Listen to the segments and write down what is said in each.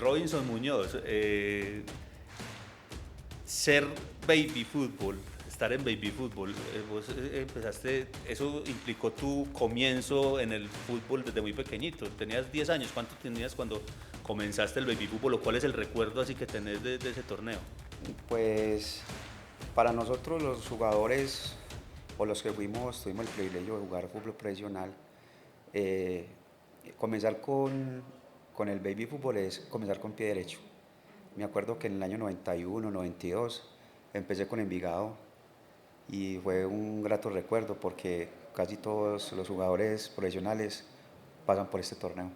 Robinson Muñoz, ser baby fútbol, estar en baby fútbol, vos empezaste, eso implicó tu comienzo en el fútbol desde muy pequeñito, tenías 10 años, ¿cuánto tenías cuando comenzaste el baby fútbol o cuál es el recuerdo así que tenés de ese torneo? Pues para nosotros los jugadores o los que tuvimos el privilegio de jugar fútbol profesional, eh, comenzar con el baby fútbol es comenzar con pie derecho. Me acuerdo que en el año 91, 92 empecé con Envigado y fue un grato recuerdo porque casi todos los jugadores profesionales pasan por este torneo.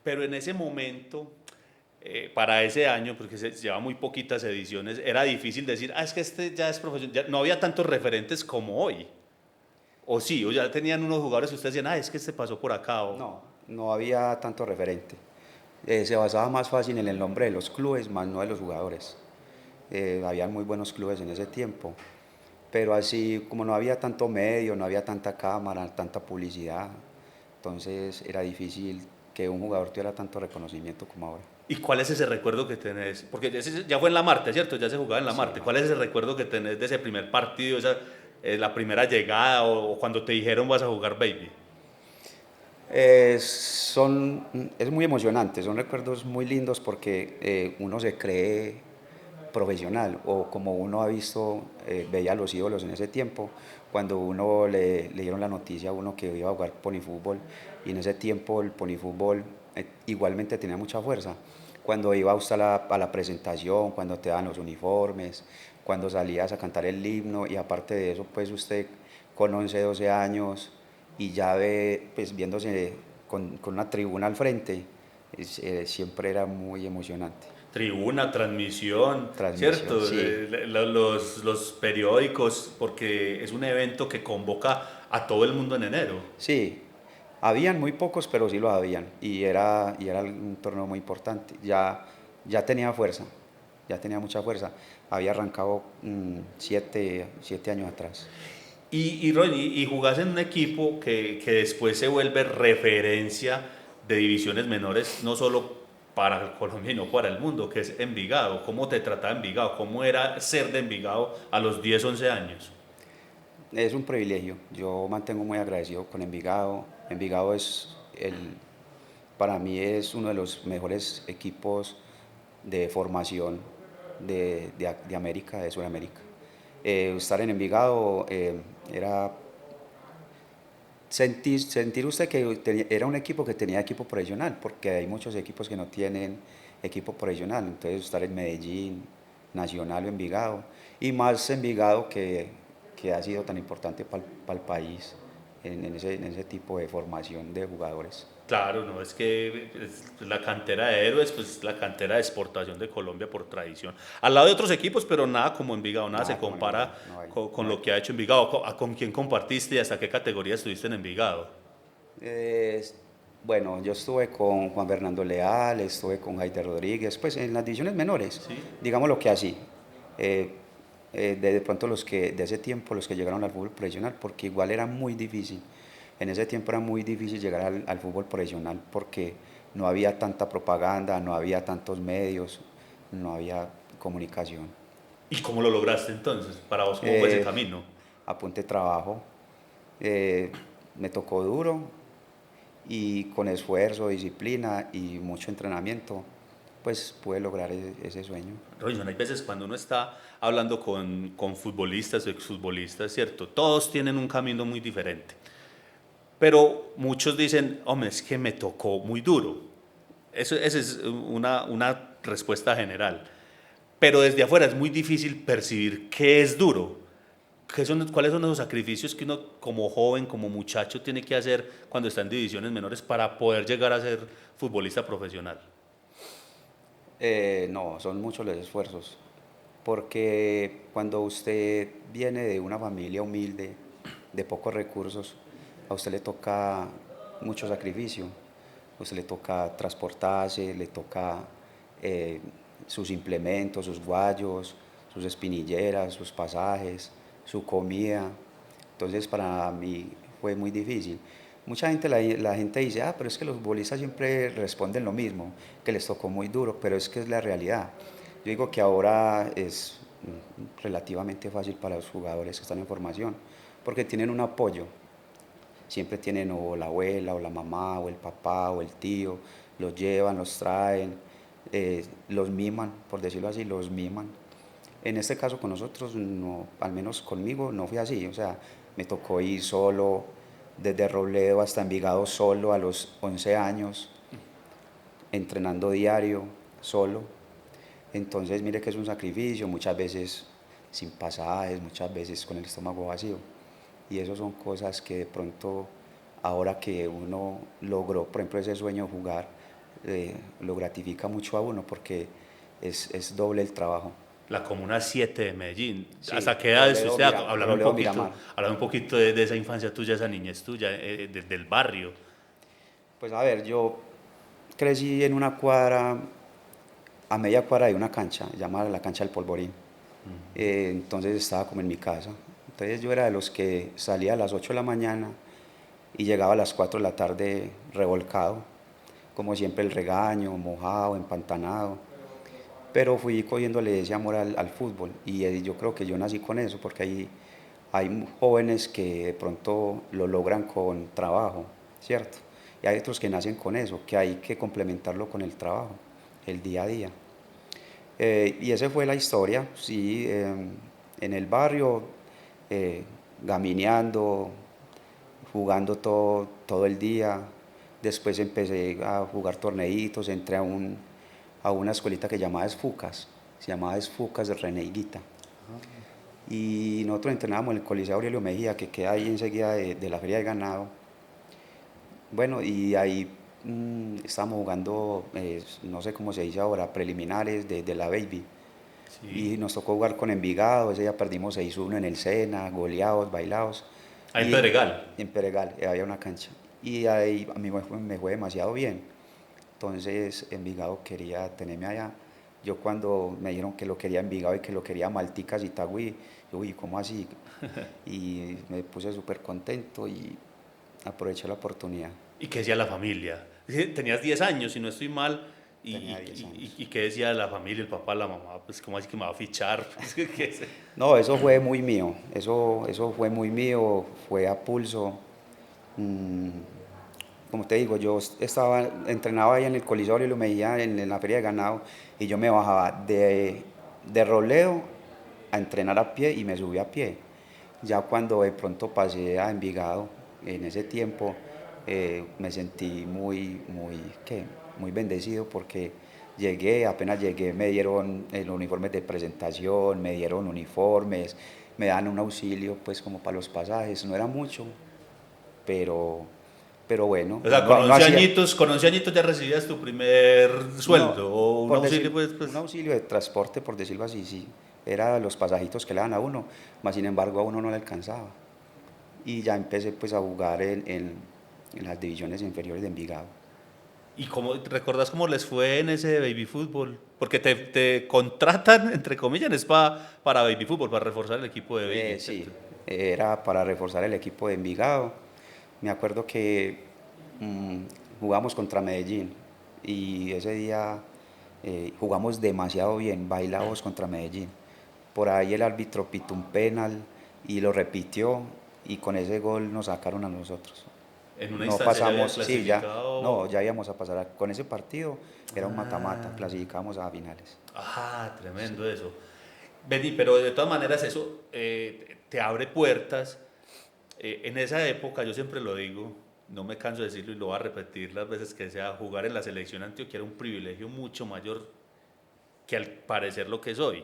Pero en ese momento, para ese año, porque se lleva muy poquitas ediciones, era difícil decir, es que este ya es profesional, no había tantos referentes como hoy. O sí, o ya tenían unos jugadores que ustedes decían, es que este pasó por acá. No, no había tanto referente. Se basaba más fácil en el nombre de los clubes, más no de los jugadores. Habían muy buenos clubes en ese tiempo, pero así como no había tanto medio, no había tanta cámara, tanta publicidad, entonces era difícil que un jugador tuviera tanto reconocimiento como ahora. ¿Y cuál es ese recuerdo que tenés? Porque ese ya fue en la Marte, ¿cierto? Ya se jugaba en la Sí. Marte. ¿Cuál es ese recuerdo que tenés de ese primer partido, la primera llegada o cuando te dijeron vas a jugar baby? Es muy emocionante, son recuerdos muy lindos porque uno se cree profesional o como uno ha visto, veía a los ídolos en ese tiempo, cuando uno le dieron la noticia a uno que iba a jugar ponifútbol y en ese tiempo el ponifútbol igualmente tenía mucha fuerza. Cuando iba usted a la presentación, cuando te daban los uniformes, cuando salías a cantar el himno y aparte de eso pues usted con 11 12 años y ya ve, pues viéndose con una tribuna al frente, siempre era muy emocionante. Tribuna, transmisión, Transmisión, ¿cierto? sí, Los periódicos, porque es un evento que convoca a todo el mundo en enero. sí. Habían muy pocos, pero sí lo habían. Y era un torneo muy importante. Ya tenía fuerza, ya tenía mucha fuerza. Había arrancado 7 años atrás. Ronnie, y jugás en un equipo que después se vuelve referencia de divisiones menores, no solo para Colombia, sino para el mundo, que es Envigado. ¿Cómo te trataba Envigado? ¿Cómo era ser de Envigado a los 10 11 años? Es un privilegio. Yo mantengo muy agradecido con Envigado. Envigado para mí es uno de los mejores equipos de formación de América, de Sudamérica. Estar en Envigado era sentir usted que era un equipo que tenía equipo profesional, porque hay muchos equipos que no tienen equipo profesional. Entonces estar en Medellín, Nacional o Envigado, y más Envigado que ha sido tan importante para el país en ese tipo de formación de jugadores. Claro, no, es que la cantera de héroes, pues la cantera de exportación de Colombia por tradición. Al lado de otros equipos, pero nada como Envigado, nada se Nada como compara Envigado, no hay, con no hay. lo que ha hecho Envigado. ¿Con quién compartiste y hasta qué categoría estuviste en Envigado? Eh, bueno, yo estuve con Juan Fernando Leal, estuve con Jair Rodríguez, pues en las divisiones menores, ¿Sí? digamos lo que así. Eh, de pronto de ese tiempo, los que llegaron al fútbol profesional, porque igual era muy difícil. En ese tiempo era muy difícil llegar al fútbol profesional porque no había tanta propaganda, no había tantos medios, no había comunicación. ¿Y cómo lo lograste entonces? Para vos, ¿cómo fue ese Eh, camino? Apunte trabajo, eh, me tocó duro y con esfuerzo, disciplina y mucho entrenamiento, pues pude lograr ese sueño. Robinson, hay veces cuando uno está hablando con futbolistas o exfutbolistas, ¿cierto? Todos tienen un camino muy diferente. Pero muchos dicen, hombre, es que me tocó muy duro. Esa es una respuesta general. Pero desde afuera es muy difícil percibir qué es duro. ¿Cuáles son los sacrificios que uno como joven, como muchacho, tiene que hacer cuando está en divisiones menores para poder llegar a ser futbolista profesional? No, son muchos los esfuerzos, porque cuando usted viene de una familia humilde, de pocos recursos, a usted le toca mucho sacrificio. A usted le toca transportarse, le toca eh, sus implementos, sus guayos, sus espinilleras, sus pasajes, su comida. Entonces para mí fue muy difícil. Mucha gente, la gente dice, pero es que los futbolistas siempre responden lo mismo, que les tocó muy duro, pero es que es la realidad. Yo digo que ahora es relativamente fácil para los jugadores que están en formación, porque tienen un apoyo. Siempre tienen o la abuela, o la mamá, o el papá, o el tío, los llevan, los traen, los miman, por decirlo así, los miman. En este caso con nosotros, no, al menos conmigo, no fue así. O sea, me tocó ir solo, desde Robledo hasta Envigado solo a los 11 años, entrenando diario, solo. Entonces, mire que es un sacrificio, muchas veces sin pasajes, muchas veces con el estómago vacío. Y eso son cosas que de pronto, ahora que uno logró, por ejemplo, ese sueño de jugar, lo gratifica mucho a uno porque es doble el trabajo. La Comuna 7 de Medellín. Sí, ¿Hasta qué edad usted? Robledo Miramar. Hablame un poquito de esa infancia tuya, esa niñez tuya, del barrio. Pues a ver, yo crecí en una cuadra, a media cuadra de una cancha, llamada la cancha del Polvorín. Entonces estaba como en mi casa. Entonces yo era de los que salía a las 8 de la mañana y llegaba a las 4 de la tarde revolcado, como siempre el regaño, mojado, empantanado. Pero fui cogiéndole ese amor al fútbol y yo creo que yo nací con eso, porque hay jóvenes que de pronto lo logran con trabajo, ¿cierto? Y hay otros que nacen con eso, que hay que complementarlo con el trabajo, el día a día. Y esa fue la historia, sí, en el barrio, gamineando, jugando todo el día. Después empecé a jugar torneitos, entré a una escuelita que llamaba Esfucas, se llamaba Esfucas de René Higuita. Y nosotros entrenábamos en el Coliseo Aurelio Mejía, que queda ahí enseguida de la Feria de Ganado. Bueno, y ahí estábamos jugando, no sé cómo se dice ahora, preliminares de la Baby. Sí. Y nos tocó jugar con Envigado, ese día perdimos 6-1 en el Sena, goleados, bailados. Ah, en Y Pedregal. en Peregal había una cancha. Y ahí a mí me fue demasiado bien. Entonces Envigado quería tenerme allá. Yo cuando me dijeron que lo quería Envigado y que lo quería Malticas y Tagüí, yo, uy, ¿cómo así? Y me puse súper contento y aproveché la oportunidad. ¿Y qué decía la familia? Tenías 10 años, si no estoy mal. Tenía 10 años. ¿Y qué decía la familia, el papá, la mamá? Pues, ¿cómo así que me va a fichar? Pues, No, eso fue muy mío, eso fue muy mío, fue a pulso. Mm, Como te digo, yo entrenaba ahí en el Coliseo Aurelio Mejía, en la Feria de Ganado, y yo me bajaba de Roleo a entrenar a pie y me subí a pie. Ya cuando de pronto pasé a Envigado, en ese tiempo, me sentí muy bendecido porque apenas llegué, me dieron el uniforme de presentación, me dieron uniformes, me dan un auxilio pues como para los pasajes, no era mucho, pero, pero bueno, o sea, no hacía, con 11 añitos ya recibías tu primer no, sueldo o un por auxilio, decir, pues. un auxilio de transporte, por decirlo así, sí, era los pasajitos que le dan a uno, mas sin embargo a uno no le alcanzaba. Y ya empecé pues a jugar en las divisiones inferiores de Envigado. ¿Y cómo, recordás cómo les fue en ese baby fútbol? Porque te contratan, entre comillas, es para baby fútbol, para reforzar el equipo de baby, Sí, ¿cierto? era para reforzar el equipo de Envigado. Me acuerdo que mm, jugamos contra Medellín y ese día jugamos demasiado bien, bailamos contra Medellín. Por ahí el árbitro pitó un penal y lo repitió y con ese gol nos sacaron a nosotros. En una No instancia ya pasamos, habían sí, ya, no, clasificado. ya íbamos a pasar. Con ese partido era un mata-mata, Ah, clasificamos a finales. tremendo Sí. eso. Vení, pero de todas maneras eso te abre puertas. En esa época, yo siempre lo digo, no me canso de decirlo y lo voy a repetir las veces que sea, jugar en la selección Antioquia era un privilegio mucho mayor que al parecer lo que es hoy.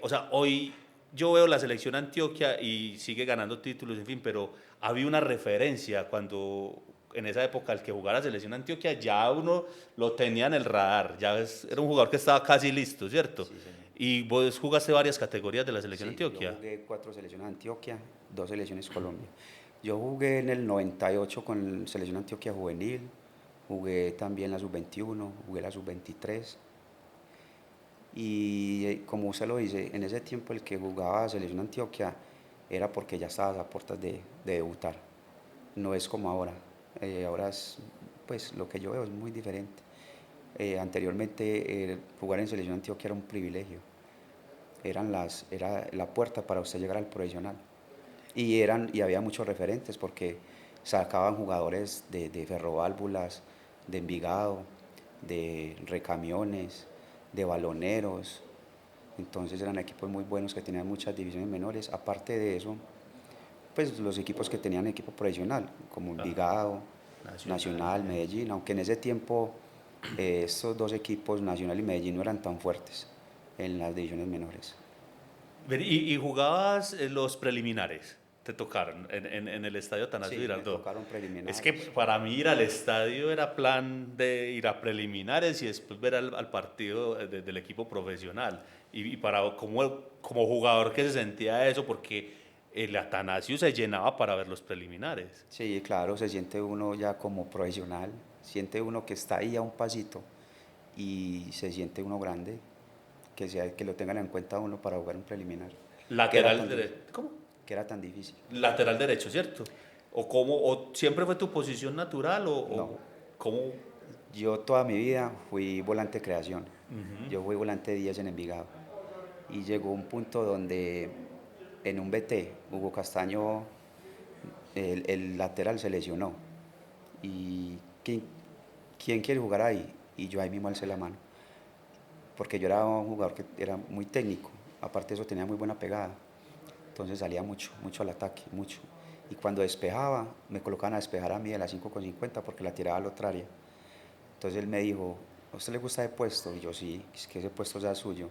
O sea, hoy yo veo la selección Antioquia y sigue ganando títulos, en fin, pero había una referencia cuando en esa época el que jugara selección Antioquia ya uno lo tenía en el radar, era un jugador que estaba casi listo, ¿cierto? Sí, señor. Y vos jugaste varias categorías de la selección Sí, yo Antioquia. jugué 4 selecciones Antioquia, 2 selecciones Colombia. Yo jugué en el 98 con selección Antioquia juvenil, jugué también la sub-21, jugué la sub-23 y como usted lo dice, en ese tiempo el que jugaba selección Antioquia era porque ya estabas a puertas de debutar. no es como ahora. Ahora es, pues lo que yo veo es muy diferente. Anteriormente jugar en Selección Antioquia era un privilegio, era la puerta para usted llegar al profesional. Y había muchos referentes porque sacaban jugadores de Ferroválvulas, de Envigado, de Recamiones, de Baloneros. Entonces eran equipos muy buenos que tenían muchas divisiones menores. Aparte de eso, pues los equipos que tenían equipo profesional, como Claro, Envigado, Nacional, Nacional, Medellín. Medellín, aunque en ese tiempo estos dos equipos, Nacional y Medellín, no eran tan fuertes en las divisiones menores. Y jugabas los preliminares, te tocaron en el estadio Atanasio Sí, me Girardot. tocaron Es que preliminares. para mí ir al estadio era plan de ir a preliminares y después ver al partido del equipo profesional. Y para como jugador que se sentía eso, porque el Atanasio se llenaba para ver los preliminares. Sí, claro, se siente uno ya como profesional, siente uno que está ahí a un pasito y se siente uno grande, que lo tengan en cuenta uno para jugar un preliminar, que era Lateral tan difícil, derecho. ¿Cómo? que era tan difícil. Lateral derecho, ¿cierto? ¿O siempre fue tu posición natural No, o cómo? yo toda mi vida fui volante de creación, yo fui volante 10 en Envigado y llegó un punto donde en un BT Hugo Castaño, el lateral se lesionó y ¿quién quiere jugar ahí? Y yo ahí mismo alcé la mano, porque yo era un jugador que era muy técnico, aparte de eso tenía muy buena pegada, entonces salía mucho, mucho al ataque, mucho. Y cuando despejaba, me colocaban a despejar a mí de la 5,50 porque la tiraba a la otra área. Entonces él me dijo, ¿a usted le gusta ese puesto? Y yo sí, es que ese puesto sea suyo.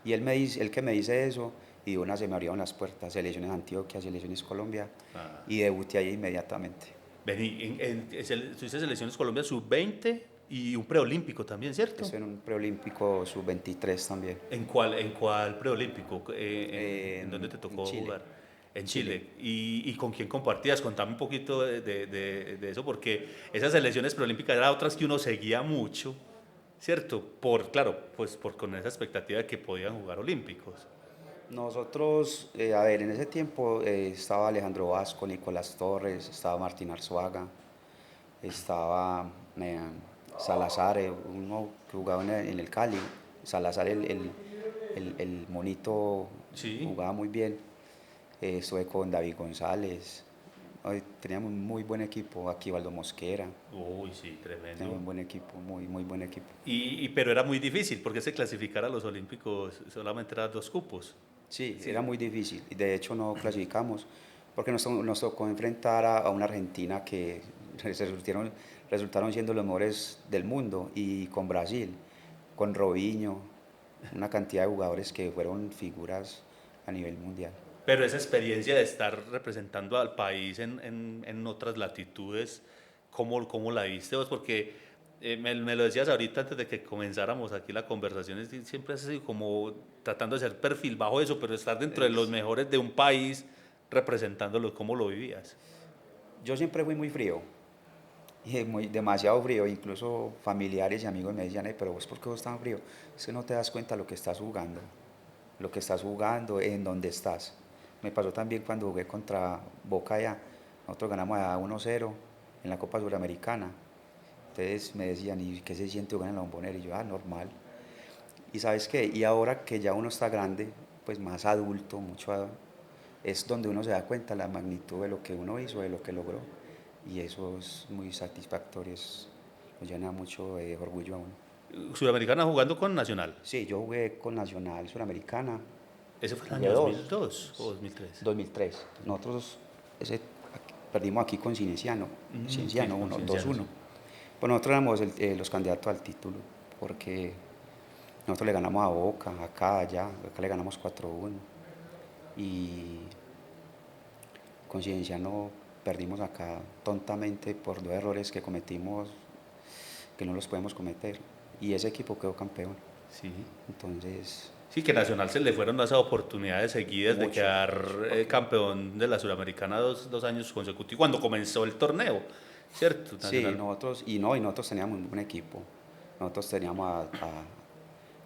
Y él que me dice eso, y de una se me abrieron las puertas, selecciones Antioquia, selecciones Colombia, Ah, y debuté ahí inmediatamente. vení, tuviste selecciones Colombia sub-20 y un preolímpico también, ¿cierto? Eso en un preolímpico sub-23 también, ¿En cuál preolímpico? ¿En dónde te en tocó Chile. jugar? En Chile. Chile. ¿Y con quién compartías? Contame un poquito de eso, porque esas selecciones preolímpicas eran otras que uno seguía mucho, ¿cierto? Claro, pues con esa expectativa de que podían jugar olímpicos. Nosotros, a ver, en ese tiempo estaba Alejandro Vasco, Nicolás Torres, estaba Martín Arzuaga, estaba eh, Salazar, uno que jugaba en el Cali, Salazar el monito Sí. jugaba muy bien, estuve con David González, teníamos un muy buen equipo, aquí Valdo Mosquera, Uy, sí, tremendo. teníamos un buen equipo, muy, muy buen equipo. Pero era muy difícil porque se clasificar a los olímpicos solamente eran 2 cupos. Sí, era Sí. muy difícil y de hecho no clasificamos porque nos tocó enfrentar a una Argentina que resultaron siendo los mejores del mundo y con Brasil, con Robinho, una cantidad de jugadores que fueron figuras a nivel mundial. Pero esa experiencia de estar representando al país en otras latitudes, ¿cómo la viste vos? Porque me lo decías ahorita antes de que comenzáramos aquí la conversación, siempre es así como tratando de ser perfil bajo eso, pero estar dentro de los Es- mejores de un país representándolo, ¿cómo lo vivías? yo siempre fui muy frío, y demasiado frío, incluso familiares y amigos me decían, pero vos, ¿por qué vos tan frío? Es que no te das cuenta lo que estás jugando, en dónde estás. Me pasó también cuando jugué contra Boca allá. Nosotros ganamos a 1-0 en la Copa Suramericana. Entonces me decían, ¿y qué se siente jugar en la Bombonera? Y yo, normal. ¿Y sabes qué? Y ahora que ya uno está grande, pues más adulto, es donde uno se da cuenta la magnitud de lo que uno hizo, de lo que logró. Y eso es muy satisfactorio, nos llena mucho de orgullo a uno. Sudamericana jugando con Nacional. Sí, yo jugué con Nacional Suramericana, ¿Ese fue el jugué año dos, 2002 o 2003? 2003. Nosotros perdimos aquí con Sí, Cienciano con 1, Cienciano, sí. 2-1. Pues nosotros éramos los candidatos al título, porque nosotros le ganamos a Boca, acá le ganamos 4-1. Y con Cienciano perdimos acá tontamente por 2 errores que cometimos que no los podemos cometer. Y ese equipo quedó campeón. Sí. Entonces, Sí, que Nacional se le fueron esas oportunidades seguidas de mucho, quedar mucho, porque campeón de la Suramericana dos años consecutivos, cuando comenzó el torneo, ¿cierto? sí, Nacional. nosotros teníamos un buen equipo. Nosotros teníamos a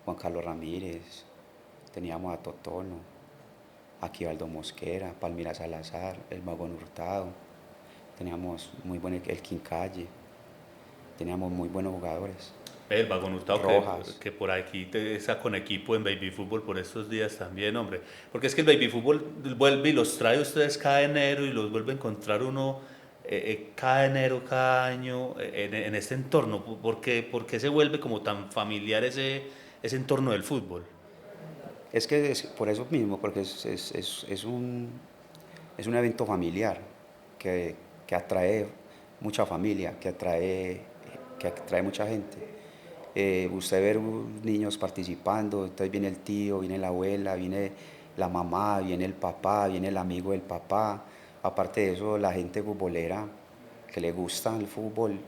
Juan Carlos Ramírez, teníamos a Totono, a Quivaldo Mosquera, Palmira Salazar, el Magón Hurtado, teníamos muy buen el Quincalle, teníamos muy buenos jugadores. El Vagón Hurtado Rojas. que por aquí te está con equipo en Baby Fútbol por estos días también, hombre. Porque es que el Baby Fútbol vuelve y los trae ustedes cada enero y los vuelve a encontrar uno cada enero, cada año en este entorno. Por qué se vuelve como tan familiar ese entorno del fútbol? Es que es por eso mismo, porque es un evento familiar que atrae mucha familia, que atrae mucha gente. Usted ver niños participando, entonces viene el tío, viene la abuela, viene la mamá, viene el papá, viene el amigo del papá. Aparte de eso, la gente futbolera que le gusta el fútbol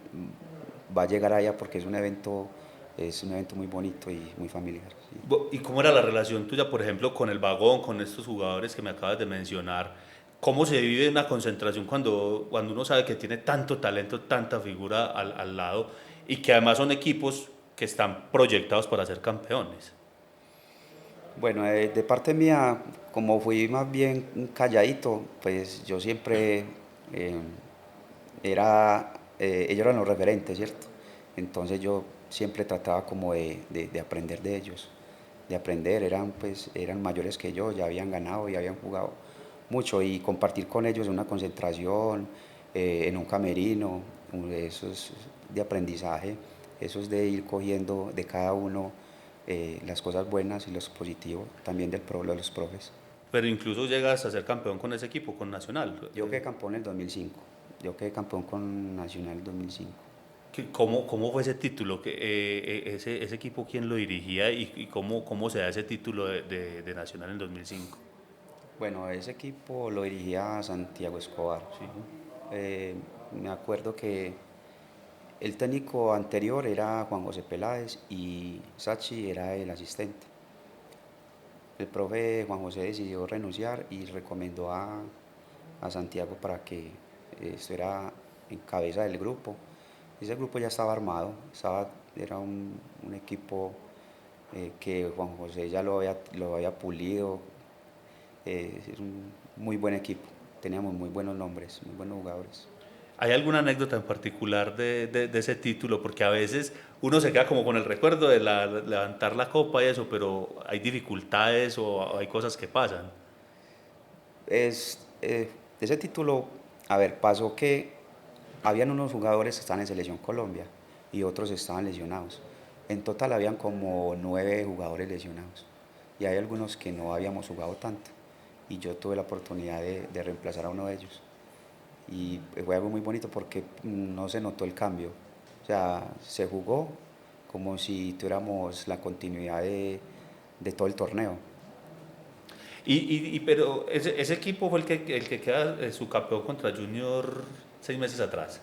va a llegar allá porque es un evento muy bonito y muy familiar. Sí. ¿Y cómo era la relación tuya, por ejemplo, con el Vagón, con estos jugadores que me acabas de mencionar? ¿Cómo se vive una concentración cuando uno sabe que tiene tanto talento, tanta figura al lado y que además son equipos que están proyectados para ser campeones? Bueno, de parte mía, como fui más bien calladito, pues yo siempre eh, ellos eran los referentes, ¿cierto? Entonces yo siempre trataba como de aprender de ellos, de aprender, eran mayores que yo, ya habían ganado y habían jugado mucho y compartir con ellos en una concentración, en un camerino, eso es de aprendizaje, eso es de ir cogiendo de cada uno las cosas buenas y los positivos, también de los profes. Pero incluso llegas a ser campeón con ese equipo, con Nacional. Yo quedé campeón en el 2005, yo quedé campeón con Nacional en el 2005. ¿Cómo fue ese título? Ese equipo, ¿quién lo dirigía y cómo se da ese título de Nacional en 2005? Bueno, ese equipo lo dirigía Santiago Escobar. Sí. Me acuerdo que el técnico anterior era Juan José Peláez y Sachi era el asistente. El profe Juan José decidió renunciar y recomendó a Santiago para que estuviera en cabeza del grupo. Ese grupo ya estaba armado, era un equipo que Juan José ya lo había pulido. Es un muy buen equipo, teníamos muy buenos nombres, muy buenos jugadores. ¿Hay alguna anécdota en particular de ese título? Porque a veces uno se queda como con el recuerdo de levantar la copa y eso, pero hay dificultades o hay cosas que pasan. Ese título, a ver, pasó que habían unos jugadores que estaban en Selección Colombia y otros estaban lesionados. En total habían como 9 jugadores lesionados y hay algunos que no habíamos jugado tanto y yo tuve la oportunidad de reemplazar a uno de ellos y fue algo muy bonito porque no se notó el cambio, o sea, se jugó como si tuviéramos la continuidad de todo el torneo. Pero ese equipo fue el que queda su campeón contra Junior 6 meses atrás.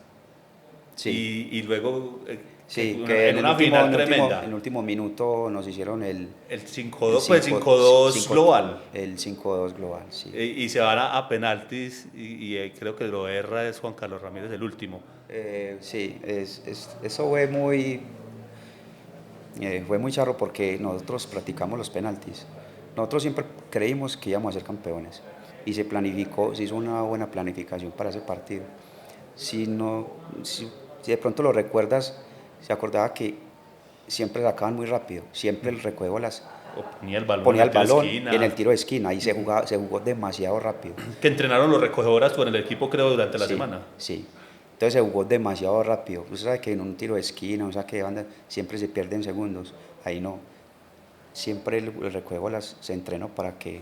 Sí, Y luego sí, que en una final en el tremenda. último minuto nos hicieron El el 5-2, pues 5 5-2 global. el 5-2 global, sí. Y se van a penaltis y creo que lo erra es Juan Carlos Ramírez el último. Sí, eso fue muy charro porque nosotros practicamos los penaltis. Nosotros siempre creímos que íbamos a ser campeones y se planificó, se hizo una buena planificación para ese partido. Si, no, si de pronto lo recuerdas, se acordaba que siempre sacaban muy rápido, siempre el recoge las O ponía el balón ponía en el el tiro de balón en el esquina. tiro de esquina y se jugó demasiado rápido. Que entrenaron los recogedoras con el equipo, creo, durante la Sí, semana. sí. Entonces se jugó demasiado rápido. Usted sabe que en un tiro de esquina, un saque de banda, siempre se pierden segundos. Ahí no. Siempre el recoge bolas se entrenó para que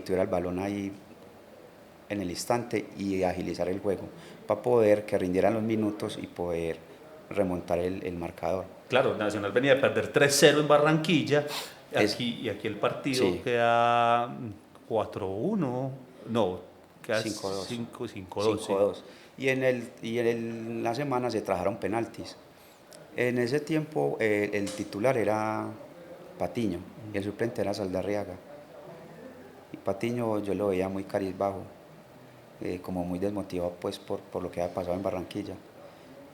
tuviera el balón ahí en el instante y agilizar el juego, para poder que rindieran los minutos y poder remontar el marcador. Claro, Nacional venía de perder 3-0 en Barranquilla Es, y aquí el partido sí, queda 4-1, no, queda 5-2. 5-2, sí. 5-2. La semana se trajeron penaltis. En ese tiempo el titular era Patiño y el suplente era Saldarriaga. Y Patiño yo lo veía muy carizbajo, como muy desmotivado pues por lo que había pasado en Barranquilla.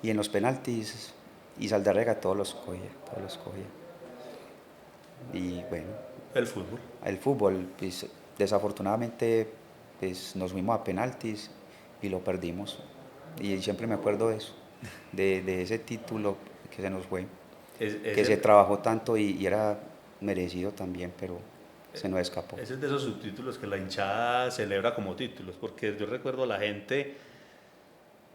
Y en los penaltis, y Saldarriaga todos los cogía. Y bueno, El fútbol. el fútbol, pues, desafortunadamente pues, nos fuimos a penaltis y lo perdimos. Y siempre me acuerdo de eso, de ese título que se nos fue, que se Ese, trabajó tanto y era merecido también, pero se nos escapó. ese es de esos subtítulos que la hinchada celebra como títulos, porque yo recuerdo a la gente,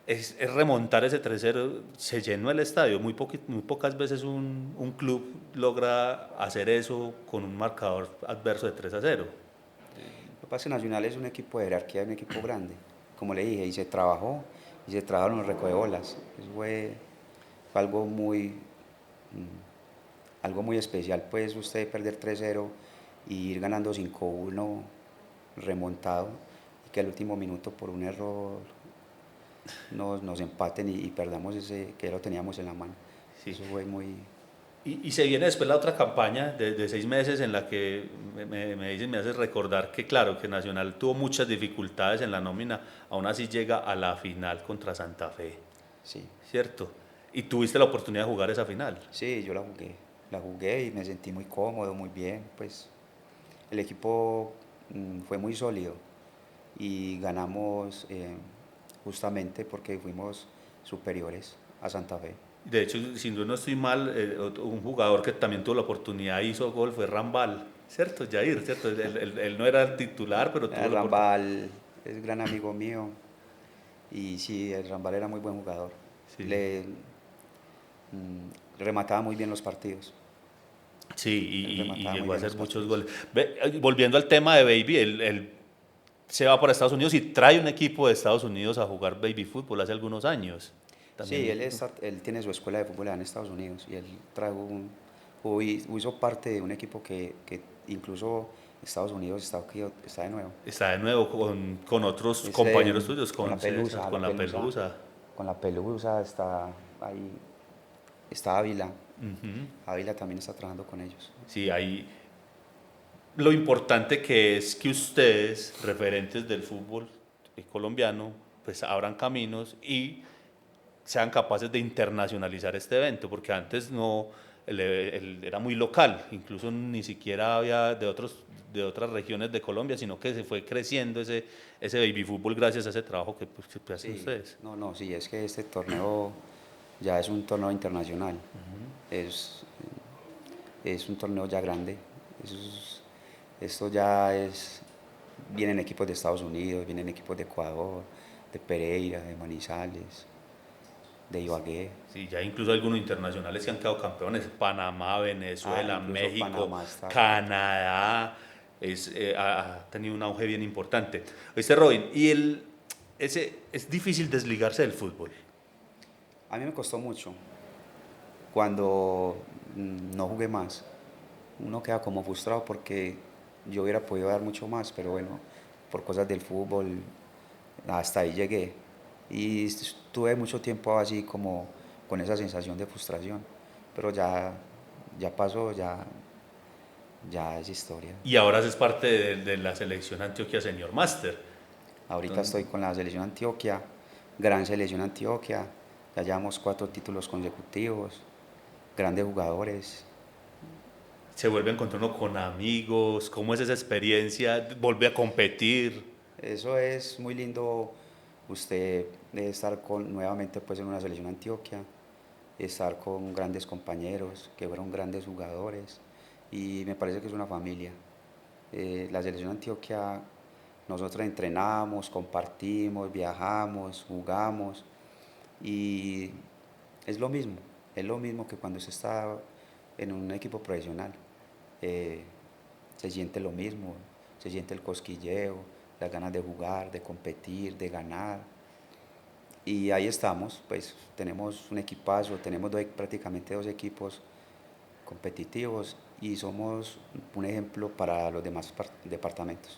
es remontar ese 3-0, se llenó el estadio, muy pocas veces un club logra hacer eso con un marcador adverso de 3-0. Lo que pasa es que Nacional es un equipo de jerarquía, un equipo grande, como le dije, y se trabajaron los recogebolas. Eso fue algo muy especial, pues usted perder 3-0 y ir ganando 5-1 remontado, y que al último minuto por un error nos empaten y perdamos ese que ya lo teníamos en la mano. Sí. Eso fue muy... Y se viene después la otra campaña de 6 meses en la que me hace recordar que claro, que Nacional tuvo muchas dificultades en la nómina, aún así llega a la final contra Santa Fe, Sí, ¿cierto? Y tuviste la oportunidad de jugar esa final. sí, yo la jugué y me sentí muy cómodo, muy bien, pues el equipo fue muy sólido y ganamos justamente porque fuimos superiores a Santa Fe. De hecho, si no estoy mal, un jugador que también tuvo la oportunidad hizo gol fue Rambal, ¿cierto? Jair, ¿cierto? Él no era el titular, pero tuvo la oportunidad. Rambal es gran amigo mío y sí, el Rambal era muy buen jugador. Sí. Le remataba muy bien los partidos. Sí, Él y remataba muy llegó a bien hacer los muchos partidos. goles. Volviendo al tema de Baby, él se va para Estados Unidos y trae un equipo de Estados Unidos a jugar baby fútbol hace algunos años. Sí, También, él tiene su escuela de fútbol allá en Estados Unidos y él trajo hizo parte de un equipo que incluso Estados Unidos está de nuevo. está de nuevo con otros Es compañeros tuyos, con con César, con la Pelusa. con la Pelusa está ahí, está Ávila. Ujú. Ávila también está trabajando con ellos. Sí, ahí lo importante que es que ustedes, referentes del fútbol colombiano, pues abran caminos y sean capaces de internacionalizar este evento, porque antes no, era muy local, incluso ni siquiera había de otras regiones de Colombia, sino que se fue creciendo ese baby fútbol gracias a ese trabajo pues, que hacen Sí, ustedes. no, sí, es que este torneo ya es un torneo internacional. Es, es un torneo ya grande. Eso esto ya es, vienen equipos de Estados Unidos, vienen equipos de Ecuador, de Pereira, de Manizales, de Ibagué. Sí, ya incluso algunos internacionales que han quedado campeones, Panamá, Ah, Venezuela, incluso México, Panamá está fuerte. Canadá, ha tenido un auge bien importante. Oíste, Robin, es difícil desligarse del fútbol. A mí me costó mucho cuando no jugué más. Uno queda como frustrado porque yo hubiera podido dar mucho más, pero bueno, por cosas del fútbol, hasta ahí llegué. Y estuve mucho tiempo así como con esa sensación de frustración, pero ya pasó, ya es historia. Y ahora es parte de la selección Antioquia Senior Master. Ahorita Entonces, estoy con la selección Antioquia, gran selección Antioquia, ya llevamos 4 títulos consecutivos, grandes jugadores. se vuelve a encontrar uno con amigos, ¿cómo es esa experiencia? Volver a competir. Eso es muy lindo, usted estar nuevamente pues en una selección Antioquia, estar con grandes compañeros que fueron grandes jugadores y me parece que es una familia. La selección Antioquia, nosotros entrenamos, compartimos, viajamos, jugamos y es lo mismo, es lo mismo que cuando usted está en un equipo profesional. Eh, Se siente lo mismo, se siente el cosquilleo, las ganas de jugar, de competir, de ganar. Y ahí estamos, pues tenemos un equipazo, tenemos prácticamente 2 equipos competitivos y somos un ejemplo para los demás departamentos.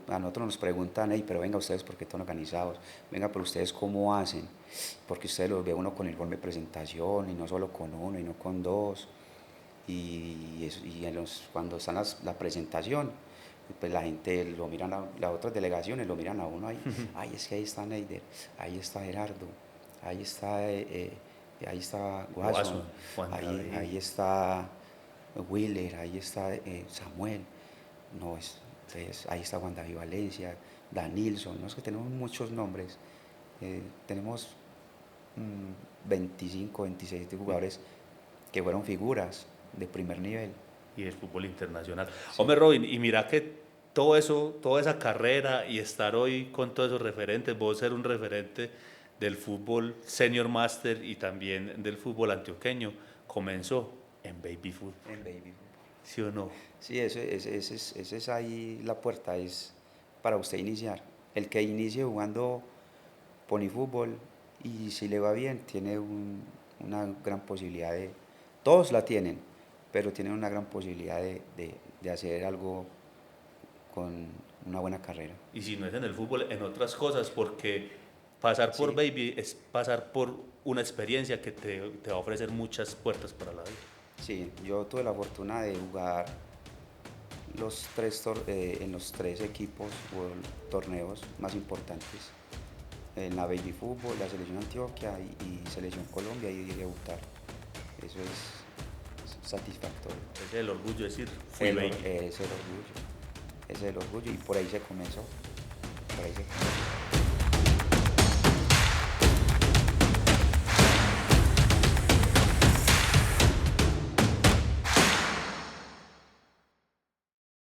A nosotros nos preguntan, hey, pero venga ustedes, ¿por qué están organizados? Venga, pero ustedes cómo hacen, porque ustedes los ve uno con el informe de presentación y no solo con uno y no con dos. Cuando están la presentación, pues la gente lo miran, las otras delegaciones lo miran a uno ahí, ay, es que ahí está Neider, ahí está Gerardo, ahí está, ahí está Watson, Guasón, Juan David. ahí está Wheeler, ahí está Samuel. No, Entonces ahí está Juan David Valencia, Danilson, no es que tenemos muchos nombres, tenemos 25, 26 de jugadores que fueron figuras de primer nivel. Y el fútbol internacional. Sí. Hombre, Robin, y mira que todo eso, toda esa carrera y estar hoy con todos esos referentes, vos ser un referente del fútbol senior master y también del fútbol antioqueño, comenzó en baby fútbol. En baby. ¿Sí o no? Sí, ese es ahí la puerta, es para usted iniciar. El que inicie jugando ponifútbol y si le va bien, tiene una gran posibilidad de, todos la tienen, pero tienen una gran posibilidad de hacer algo con una buena carrera. Y si no es en el fútbol, en otras cosas, porque pasar por Sí, baby es pasar por una experiencia que te va a ofrecer muchas puertas para la vida. sí, yo tuve la fortuna de jugar en los tres equipos o torneos más importantes, en la Baby Fútbol, la Selección Antioquia y Selección Colombia y debutar. Eso es satisfactorio. Ese es el orgullo de decir, fui baby. Es el orgullo y por ahí se comenzó. Por ahí se comenzó.